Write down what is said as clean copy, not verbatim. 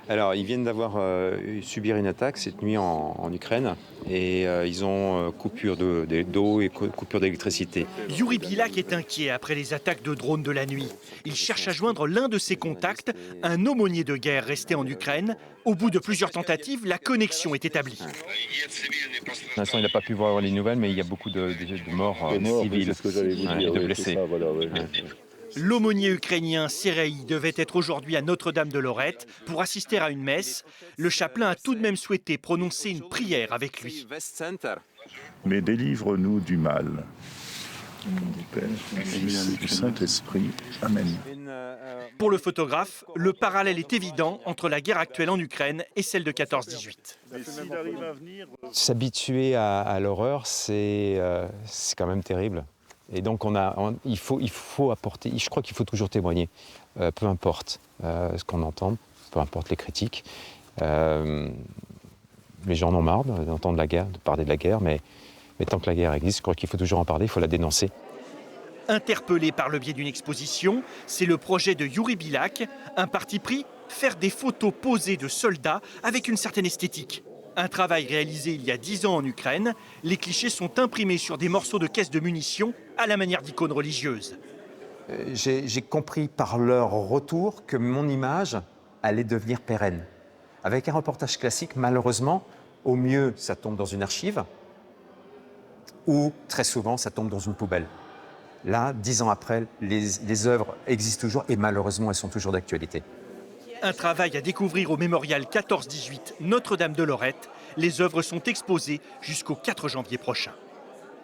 Alors, ils viennent d'avoir subir une attaque cette nuit en Ukraine et ils ont coupure d'eau et coupure d'électricité. Yuri Bilak est inquiet après les attaques de drones de la nuit. Il cherche à joindre l'un de ses contacts, un aumônier de guerre resté en Ukraine. Au bout de plusieurs tentatives, la connexion est établie. Pour l'instant, il n'a pas pu voir les nouvelles, mais il y a beaucoup de morts civiles c'est ce que j'allais vous et dire, de oui, blessés. c'est ça, voilà, ouais. Ouais. L'aumônier ukrainien Serei devait être aujourd'hui à Notre-Dame-de-Lorette pour assister à une messe. Le chapelain a tout de même souhaité prononcer une prière avec lui. Mais délivre-nous du mal. Du Père, du Fils et du Saint-Esprit. Amen. Pour le photographe, le parallèle est évident entre la guerre actuelle en Ukraine et celle de 14-18. S'habituer à l'horreur, c'est quand même terrible. Et donc il faut apporter, je crois qu'il faut toujours témoigner, peu importe ce qu'on entend, peu importe les critiques. Les gens en ont marre d'entendre la guerre, de parler de la guerre, mais tant que la guerre existe, je crois qu'il faut toujours en parler, il faut la dénoncer. Interpellé par le biais d'une exposition, c'est le projet de Yuri Bilak, un parti pris, faire des photos posées de soldats avec une certaine esthétique. Un travail réalisé il y a 10 ans en Ukraine, les clichés sont imprimés sur des morceaux de caisses de munitions à la manière d'icônes religieuses. J'ai compris par leur retour que mon image allait devenir pérenne. Avec un reportage classique, malheureusement, au mieux, ça tombe dans une archive, ou très souvent, ça tombe dans une poubelle. Là, 10 ans après, les œuvres existent toujours et malheureusement, elles sont toujours d'actualité. Un travail à découvrir au mémorial 14-18 Notre-Dame-de-Lorette. Les œuvres sont exposées jusqu'au 4 janvier prochain.